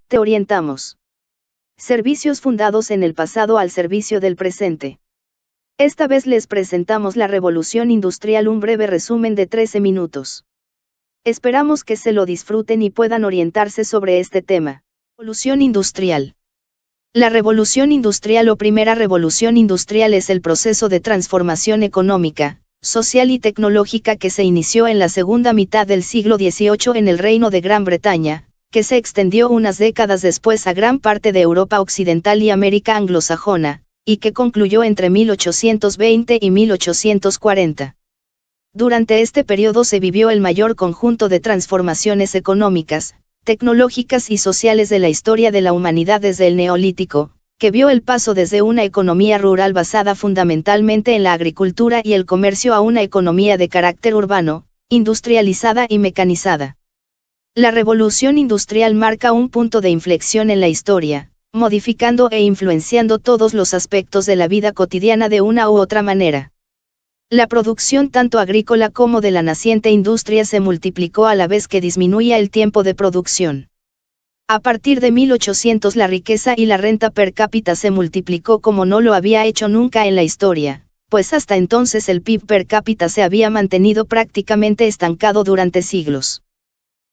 Te orientamos. Servicios fundados en el pasado al servicio del presente. Esta vez les presentamos la revolución industrial, un breve resumen de 13 minutos. Esperamos que se lo disfruten y puedan orientarse sobre este tema. Revolución industrial. La revolución industrial o primera revolución industrial es el proceso de transformación económica, social y tecnológica que se inició en la segunda mitad del siglo XVIII en el Reino de Gran Bretaña, que se extendió unas décadas después a gran parte de Europa occidental y América anglosajona, y que concluyó entre 1820 y 1840. Durante este periodo se vivió el mayor conjunto de transformaciones económicas, tecnológicas y sociales de la historia de la humanidad desde el Neolítico, que vio el paso desde una economía rural basada fundamentalmente en la agricultura y el comercio a una economía de carácter urbano, industrializada y mecanizada. La revolución industrial marca un punto de inflexión en la historia, modificando e influenciando todos los aspectos de la vida cotidiana de una u otra manera. La producción tanto agrícola como de la naciente industria se multiplicó a la vez que disminuía el tiempo de producción. A partir de 1800 la riqueza y la renta per cápita se multiplicó como no lo había hecho nunca en la historia, pues hasta entonces el PIB per cápita se había mantenido prácticamente estancado durante siglos.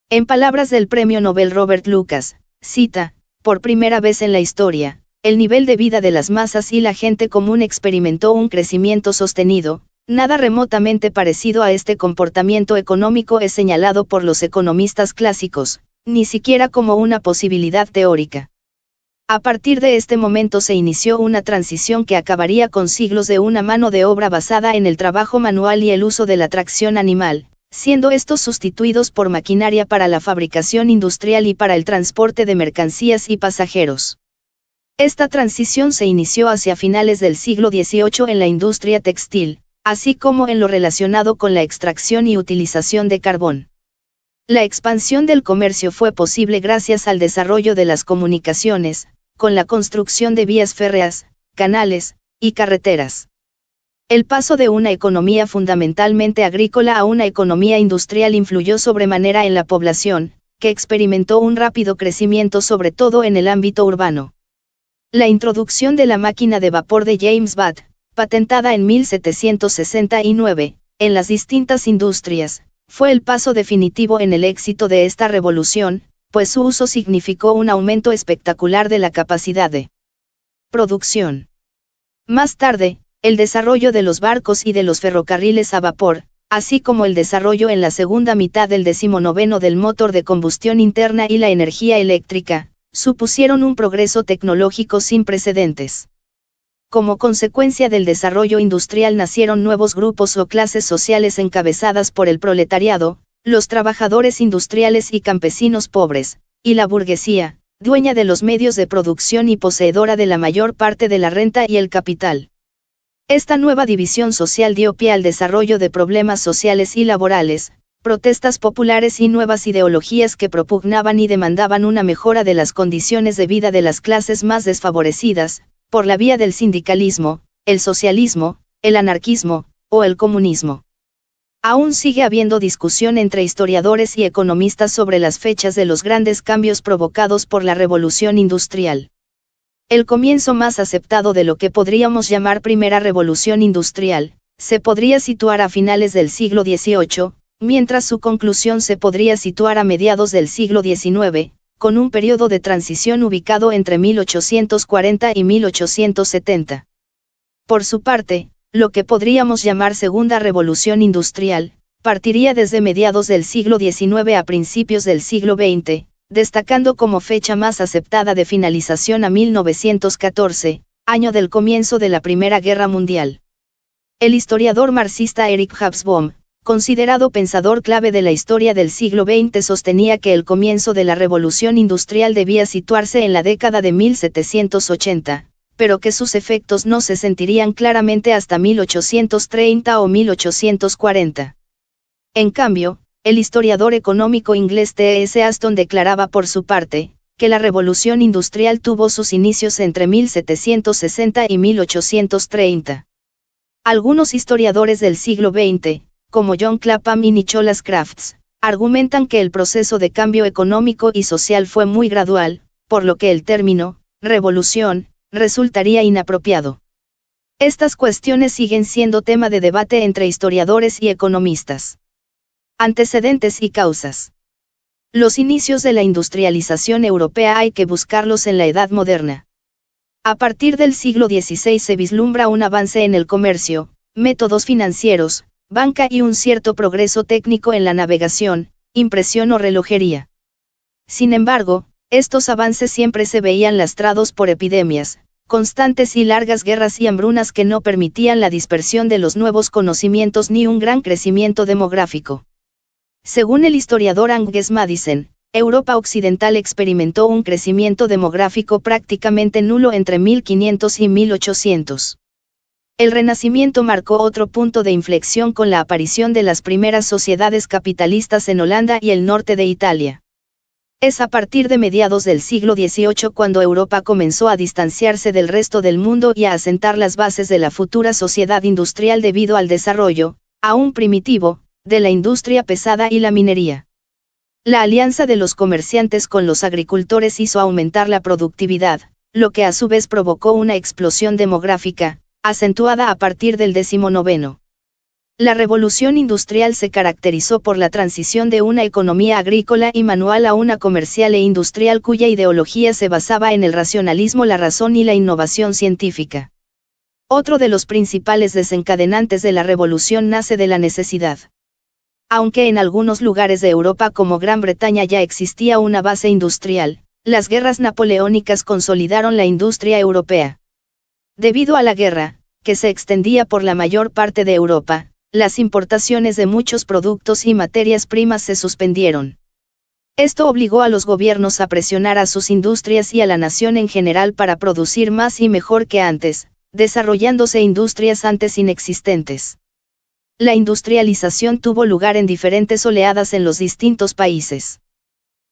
En palabras del premio Nobel Robert Lucas, cita, por primera vez en la historia, el nivel de vida de las masas y la gente común experimentó un crecimiento sostenido. Nada remotamente parecido a este comportamiento económico es señalado por los economistas clásicos, ni siquiera como una posibilidad teórica. A partir de este momento se inició una transición que acabaría con siglos de una mano de obra basada en el trabajo manual y el uso de la tracción animal, siendo estos sustituidos por maquinaria para la fabricación industrial y para el transporte de mercancías y pasajeros. Esta transición se inició hacia finales del siglo XVIII en la industria textil, así como en lo relacionado con la extracción y utilización de carbón. La expansión del comercio fue posible gracias al desarrollo de las comunicaciones, con la construcción de vías férreas, canales, y carreteras. El paso de una economía fundamentalmente agrícola a una economía industrial influyó sobremanera en la población, que experimentó un rápido crecimiento sobre todo en el ámbito urbano. La introducción de la máquina de vapor de James Watt, patentada en 1769, en las distintas industrias, fue el paso definitivo en el éxito de esta revolución, pues su uso significó un aumento espectacular de la capacidad de producción. Más tarde, el desarrollo de los barcos y de los ferrocarriles a vapor, así como el desarrollo en la segunda mitad del XIX del motor de combustión interna y la energía eléctrica, supusieron un progreso tecnológico sin precedentes. Como consecuencia del desarrollo industrial nacieron nuevos grupos o clases sociales encabezadas por el proletariado, los trabajadores industriales y campesinos pobres, y la burguesía, dueña de los medios de producción y poseedora de la mayor parte de la renta y el capital. Esta nueva división social dio pie al desarrollo de problemas sociales y laborales, protestas populares y nuevas ideologías que propugnaban y demandaban una mejora de las condiciones de vida de las clases más desfavorecidas, por la vía del sindicalismo, el socialismo, el anarquismo, o el comunismo. Aún sigue habiendo discusión entre historiadores y economistas sobre las fechas de los grandes cambios provocados por la revolución industrial. El comienzo más aceptado de lo que podríamos llamar primera revolución industrial, se podría situar a finales del siglo XVIII, mientras su conclusión se podría situar a mediados del siglo XIX, con un periodo de transición ubicado entre 1840 y 1870. Por su parte, lo que podríamos llamar segunda revolución industrial, partiría desde mediados del siglo XIX a principios del siglo XX, destacando como fecha más aceptada de finalización a 1914, año del comienzo de la Primera Guerra Mundial. El historiador marxista Eric Hobsbawm, considerado pensador clave de la historia del siglo XX, sostenía que el comienzo de la revolución industrial debía situarse en la década de 1780, pero que sus efectos no se sentirían claramente hasta 1830 o 1840. En cambio, el historiador económico inglés T.S. Aston declaraba por su parte, que la revolución industrial tuvo sus inicios entre 1760 y 1830. Algunos historiadores del siglo XX, como John Clapham y Nicholas Crafts, argumentan que el proceso de cambio económico y social fue muy gradual, por lo que el término, revolución, resultaría inapropiado. Estas cuestiones siguen siendo tema de debate entre historiadores y economistas. Antecedentes y causas. Los inicios de la industrialización europea hay que buscarlos en la Edad Moderna. A partir del siglo XVI se vislumbra un avance en el comercio, métodos financieros, banca y un cierto progreso técnico en la navegación, impresión o relojería. Sin embargo, estos avances siempre se veían lastrados por epidemias, constantes y largas guerras y hambrunas que no permitían la dispersión de los nuevos conocimientos ni un gran crecimiento demográfico. Según el historiador Angus Maddison, Europa Occidental experimentó un crecimiento demográfico prácticamente nulo entre 1500 y 1800. El Renacimiento marcó otro punto de inflexión con la aparición de las primeras sociedades capitalistas en Holanda y el norte de Italia. Es a partir de mediados del siglo XVIII cuando Europa comenzó a distanciarse del resto del mundo y a asentar las bases de la futura sociedad industrial debido al desarrollo, aún primitivo, de la industria pesada y la minería. La alianza de los comerciantes con los agricultores hizo aumentar la productividad, lo que a su vez provocó una explosión demográfica, acentuada a partir del XIX. La revolución industrial se caracterizó por la transición de una economía agrícola y manual a una comercial e industrial cuya ideología se basaba en el racionalismo, la razón y la innovación científica. Otro de los principales desencadenantes de la revolución nace de la necesidad. Aunque en algunos lugares de Europa como Gran Bretaña ya existía una base industrial, las guerras napoleónicas consolidaron la industria europea. Debido a la guerra, que se extendía por la mayor parte de Europa, las importaciones de muchos productos y materias primas se suspendieron. Esto obligó a los gobiernos a presionar a sus industrias y a la nación en general para producir más y mejor que antes, desarrollándose industrias antes inexistentes. La industrialización tuvo lugar en diferentes oleadas en los distintos países.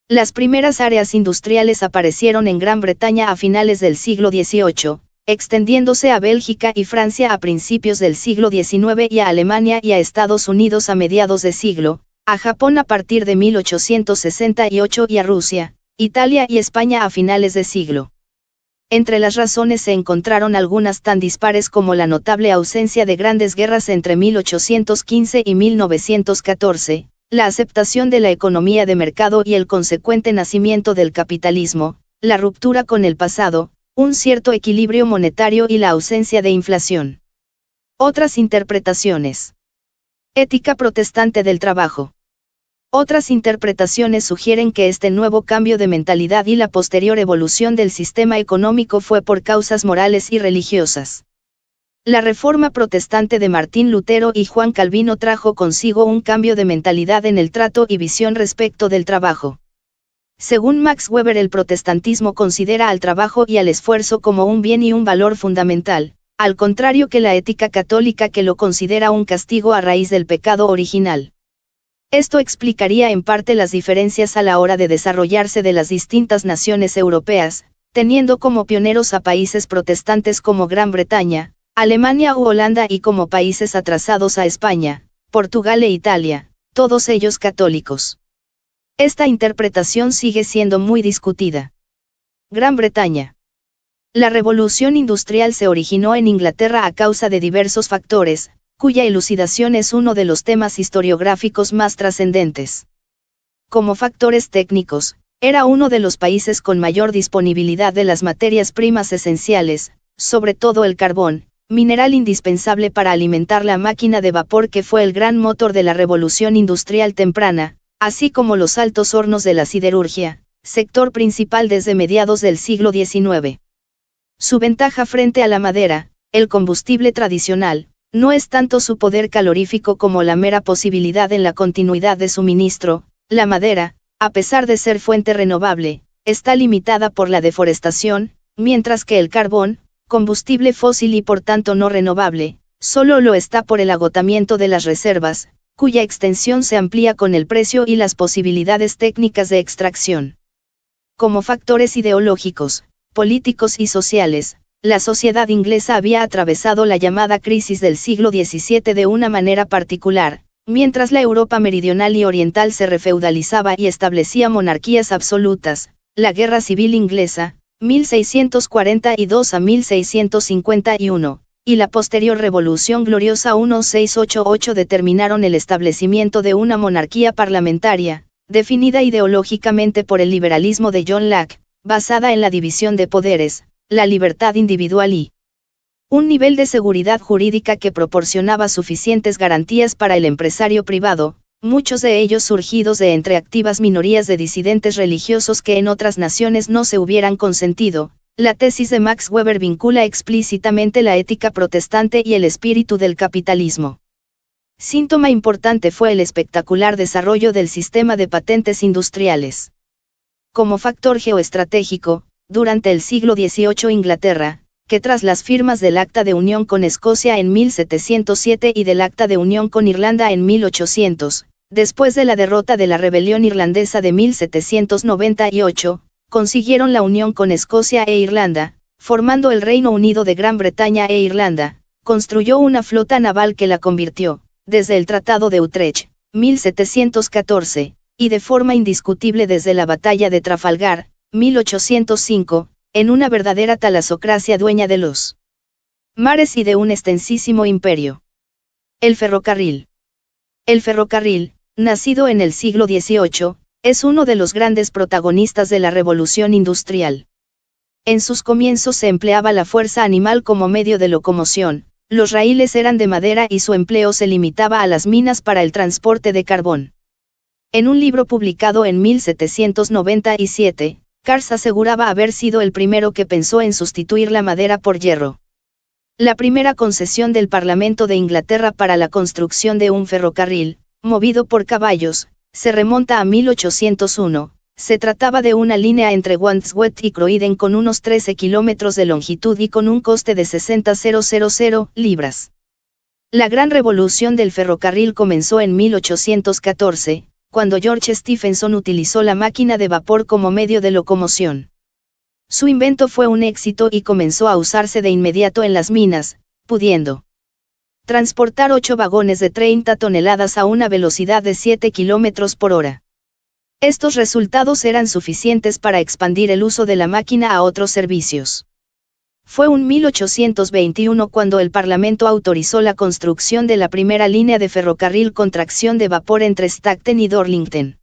Las primeras áreas industriales aparecieron en Gran Bretaña a finales del siglo XVIII, extendiéndose a Bélgica y Francia a principios del siglo XIX y a Alemania y a Estados Unidos a mediados de siglo, a Japón a partir de 1868 y a Rusia, Italia y España a finales de siglo. Entre las razones se encontraron algunas tan dispares como la notable ausencia de grandes guerras entre 1815 y 1914, la aceptación de la economía de mercado y el consecuente nacimiento del capitalismo, la ruptura con el pasado, un cierto equilibrio monetario y la ausencia de inflación. Otras interpretaciones. Ética protestante del trabajo. Otras interpretaciones sugieren que este nuevo cambio de mentalidad y la posterior evolución del sistema económico fue por causas morales y religiosas. La reforma protestante de Martín Lutero y Juan Calvino trajo consigo un cambio de mentalidad en el trato y visión respecto del trabajo. Según Max Weber, el protestantismo considera al trabajo y al esfuerzo como un bien y un valor fundamental, al contrario que la ética católica que lo considera un castigo a raíz del pecado original. Esto explicaría en parte las diferencias a la hora de desarrollarse de las distintas naciones europeas, teniendo como pioneros a países protestantes como Gran Bretaña, Alemania u Holanda y como países atrasados a España, Portugal e Italia, todos ellos católicos. Esta interpretación sigue siendo muy discutida. Gran Bretaña. La revolución industrial se originó en Inglaterra a causa de diversos factores, cuya elucidación es uno de los temas historiográficos más trascendentes. Como factores técnicos, era uno de los países con mayor disponibilidad de las materias primas esenciales, sobre todo el carbón, mineral indispensable para alimentar la máquina de vapor que fue el gran motor de la revolución industrial temprana, así como los altos hornos de la siderurgia, sector principal desde mediados del siglo XIX. Su ventaja frente a la madera, el combustible tradicional, no es tanto su poder calorífico como la mera posibilidad en la continuidad de suministro. La madera, a pesar de ser fuente renovable, está limitada por la deforestación, mientras que el carbón, combustible fósil y por tanto no renovable, solo lo está por el agotamiento de las reservas, cuya extensión se amplía con el precio y las posibilidades técnicas de extracción. Como factores ideológicos, políticos y sociales, la sociedad inglesa había atravesado la llamada crisis del siglo XVII de una manera particular, mientras la Europa meridional y oriental se refeudalizaba y establecía monarquías absolutas. la Guerra Civil Inglesa, 1642 a 1651, y la posterior Revolución Gloriosa 1688 determinaron el establecimiento de una monarquía parlamentaria, definida ideológicamente por el liberalismo de John Locke, basada en la división de poderes, la libertad individual y un nivel de seguridad jurídica que proporcionaba suficientes garantías para el empresario privado, muchos de ellos surgidos de entre activas minorías de disidentes religiosos que en otras naciones no se hubieran consentido. La tesis de Max Weber vincula explícitamente la ética protestante y el espíritu del capitalismo. Síntoma importante fue el espectacular desarrollo del sistema de patentes industriales. Como factor geoestratégico, durante el siglo XVIII Inglaterra, que tras las firmas del Acta de Unión con Escocia en 1707 y del Acta de Unión con Irlanda en 1800, después de la derrota de la rebelión irlandesa de 1798, consiguieron la unión con Escocia e Irlanda, formando el Reino Unido de Gran Bretaña e Irlanda, construyó una flota naval que la convirtió, desde el Tratado de Utrecht, 1714, y de forma indiscutible desde la Batalla de Trafalgar, 1805, en una verdadera talasocracia dueña de los mares y de un extensísimo imperio. El ferrocarril. El ferrocarril, nacido en el siglo XVIII, es uno de los grandes protagonistas de la revolución industrial. En sus comienzos se empleaba la fuerza animal como medio de locomoción, los raíles eran de madera y su empleo se limitaba a las minas para el transporte de carbón. En un libro publicado en 1797, Cars aseguraba haber sido el primero que pensó en sustituir la madera por hierro. La primera concesión del Parlamento de Inglaterra para la construcción de un ferrocarril, movido por caballos, se remonta a 1801, se trataba de una línea entre Wandsworth y Croydon con unos 13 kilómetros de longitud y con un coste de 60.000 libras. La gran revolución del ferrocarril comenzó en 1814, cuando George Stephenson utilizó la máquina de vapor como medio de locomoción. Su invento fue un éxito y comenzó a usarse de inmediato en las minas, pudiendo transportar 8 vagones de 30 toneladas a una velocidad de 7 kilómetros por hora. Estos resultados eran suficientes para expandir el uso de la máquina a otros servicios. Fue en 1821 cuando el Parlamento autorizó la construcción de la primera línea de ferrocarril con tracción de vapor entre Stockton y Darlington.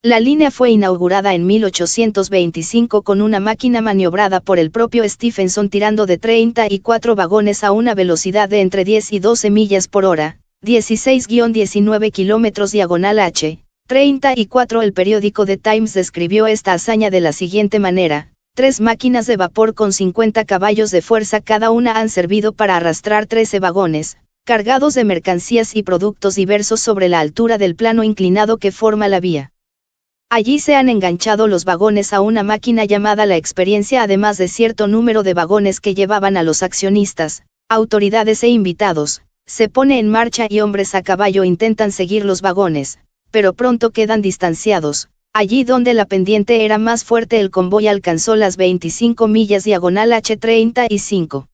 La línea fue inaugurada en 1825 con una máquina maniobrada por el propio Stephenson tirando de 34 vagones a una velocidad de entre 10 y 12 millas por hora, 16-19 kilómetros diagonal h. 34. El periódico The Times describió esta hazaña de la siguiente manera: 3 máquinas de vapor con 50 caballos de fuerza cada una han servido para arrastrar 13 vagones, cargados de mercancías y productos diversos sobre la altura del plano inclinado que forma la vía. Allí se han enganchado los vagones a una máquina llamada La Experiencia, además de cierto número de vagones que llevaban a los accionistas, autoridades e invitados. Se pone en marcha y hombres a caballo intentan seguir los vagones, pero pronto quedan distanciados. Allí donde la pendiente era más fuerte el convoy alcanzó las 25 millas diagonal h. 35.